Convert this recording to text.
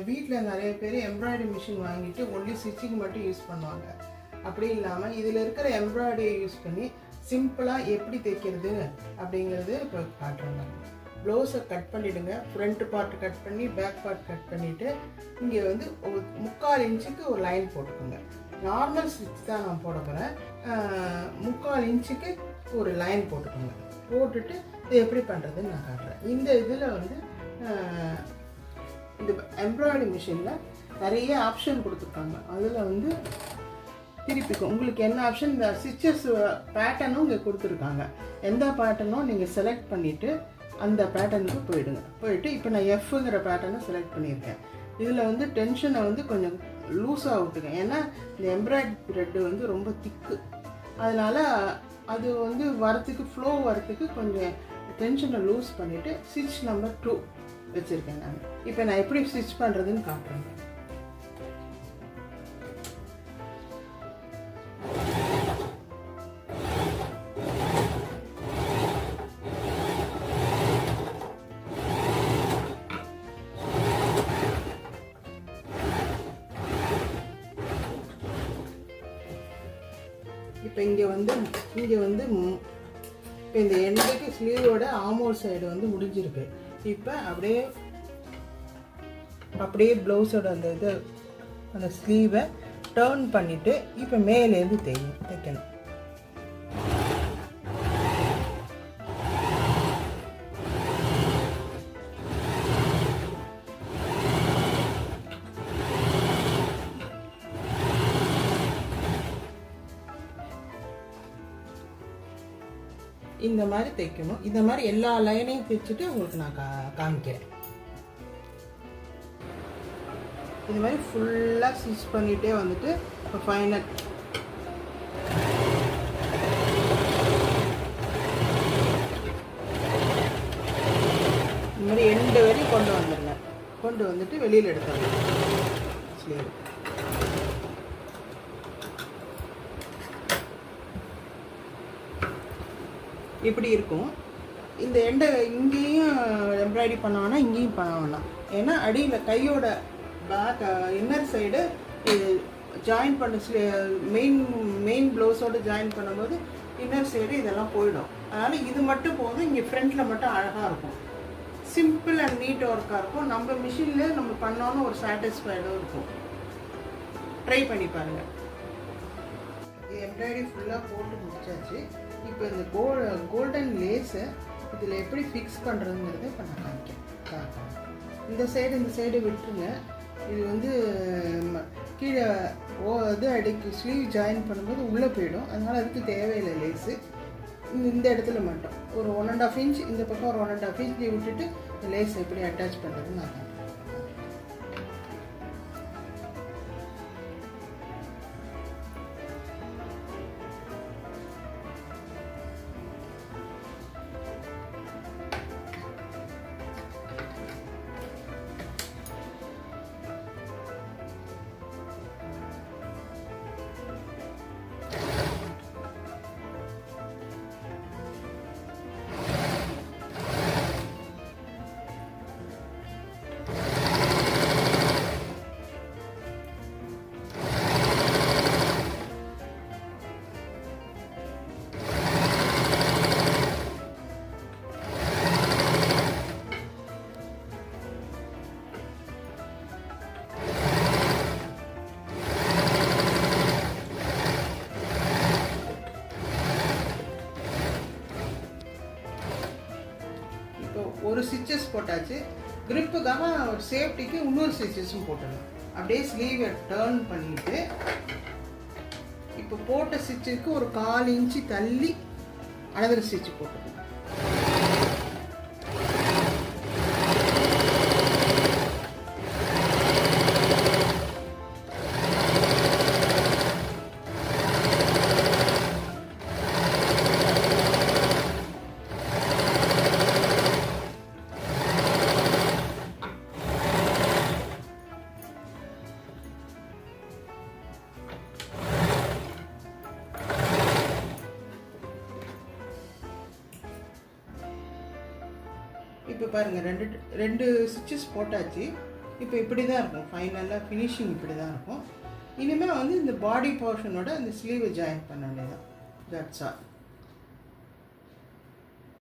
வீட்டில் நிறைய பேர் எம்ப்ராய்டரி மிஷின் வாங்கிட்டு ஒன்லி ஸ்டிச்சிங் மட்டும் யூஸ் பண்ணுவாங்க. அப்படி இல்லாமல் இதில் இருக்கிற எம்ப்ராய்டரியை யூஸ் பண்ணி சிம்பிளாக எப்படி தைக்கிறது அப்படிங்கிறது இப்போ காட்டுறேன். ப்ளவுஸை கட் பண்ணிவிடுங்க. ஃப்ரண்ட் பார்ட் கட் பண்ணி பேக் பார்ட் கட் பண்ணிவிட்டு இங்கே வந்து ஒரு 3/4 இன்ச்சுக்கு ஒரு லைன் போட்டுக்கோங்க. நார்மல் ஸ்டிச் தான் நான் போட போகிறேன். 3/4 இன்ச்சுக்கு ஒரு லைன் போட்டுக்கோங்க. போட்டுட்டு இது எப்படி பண்ணுறதுன்னு நான் காட்டுறேன். இந்த இதில் வந்து இந்த எம்ப்ராய்டரி மிஷினில் நிறைய ஆப்ஷன் கொடுத்துருக்காங்க. அதில் வந்து திருப்பிக்கும் உங்களுக்கு என்ன ஆப்ஷன், இந்த ஸ்டிச்சஸ் பேட்டர்னும் இங்கே கொடுத்துருக்காங்க. எந்த பேட்டர்னும் நீங்கள் செலக்ட் பண்ணிவிட்டு அந்த பேட்டர்னுக்கு போயிட்டு இப்போ நான் எஃப்ங்கிற பேட்டர்னை செலக்ட் பண்ணியிருக்கேன். இதில் வந்து டென்ஷனை வந்து கொஞ்சம் லூஸாக விட்டுக்கேன். ஏன்னா இந்த எம்ப்ராய்டரி த்ரெட்டு வந்து ரொம்ப திக்கு. அதனால் அது வந்து ஃப்ளோ வரத்துக்கு கொஞ்சம் டென்ஷனை லூஸ் பண்ணிவிட்டு ஸ்டிச் நம்பர் 2 வச்சுருக்கேன் நான். இப்போ நான் எப்படி ஸ்டிச் பண்ணுறதுன்னு காட்டுறேன். இப்போ இங்கே வந்து இப்போ இந்த எண்டுக்கு ஸ்லீவோட ஆமோல் சைடு வந்து முடிஞ்சிருக்கு. இப்போ அப்படியே ப்ளவுஸோட அந்த ஸ்லீவை டர்ன் பண்ணிவிட்டு இப்போ மேலேருந்து தைக்கணும். இந்த மாதிரி தைக்கணும். இந்த மாதிரி எல்லா லைனையும் தைச்சிட்டு உங்களுக்கு நான் காமிக்கிறேன். இந்த மாதிரி ஃபுல்லாக ஸ்டிச் பண்ணிகிட்டே வந்துட்டு இப்போ ஃபைனல் இந்த மாதிரி எண்டு வரையும் கொண்டு வந்துட்டு வெளியில் எடுத்துடலாம் ஸ்லீவ். இப்படி இருக்கும். இந்த எண்டை இங்கேயும் எம்ப்ராய்டரி பண்ண வேணாம், இங்கேயும் பண்ண வேணாம். ஏன்னா அடியில் கையோட பேக் இன்னர் சைடு ஜாயின் பண்ண மெயின் ப்ளவுஸோடு ஜாயின் பண்ணும்போது இன்னர் சைடு இதெல்லாம் போயிடும். அதனால் இது மட்டும் போதும். இங்கே ஃப்ரண்ட்டில் மட்டும் அழகாக இருக்கும். சிம்பிள் அண்ட் நீட் ஒர்க்காக இருக்கும். நம்ம மிஷினில் நம்ம பண்ணோன்னு ஒரு சாட்டிஸ்ஃபைடும் இருக்கும். ட்ரை பண்ணி பாருங்கள். எம்ப்ராய்டரி ஃபுல்லாக போட்டு முடிச்சாச்சு. இப்போ இந்த கோல்டன் லேஸை இதில் எப்படி ஃபிக்ஸ் பண்ணுறதுங்கிறத இப்போ நான் காமிக்கிறேன். இந்த சைடு விட்டுருங்க. இது வந்து கீழே அடிக்கு ஸ்லீவ் ஜாயின் பண்ணும்போது உள்ளே போயிடும். அதனால் அதுக்கு தேவையில்லை லேஸு. இந்த இடத்துல மட்டும் ஒரு 1.5 இன்ச், இந்த பக்கம் ஒரு 1.5 இன்ச் விட்டுட்டு இந்த லேஸ் எப்படி அட்டாச் பண்ணுறதுன்னு நான் காமிக்கிறேன். ஒரு ஸ்டிச்சஸ் போட்டாச்சு. கிரிப்புக்காக ஒரு சேஃப்டிக்கு இன்னொரு ஸ்டிச்சஸும் போட்டுடலாம். அப்படியே ஸ்லீவை டர்ன் பண்ணிட்டு இப்போ போட்ட ஸ்டிச்சுக்கு ஒரு 1/4 இன்ச்சு தள்ளி அனதர் ஸ்டிச்சு போட்டுக்கணும். இப்போ பாருங்கள், ரெண்டு ஸ்டிச்சஸ் போட்டாச்சு. இப்போ இப்படி தான் இருக்கும், ஃபைனலாக ஃபினிஷிங் இப்படி தான் இருக்கும். இனிமேல் வந்து இந்த பாடி போர்ஷனோட இந்த ஸ்லீவை ஜாயின் பண்ண வேண்டியதான். That's all.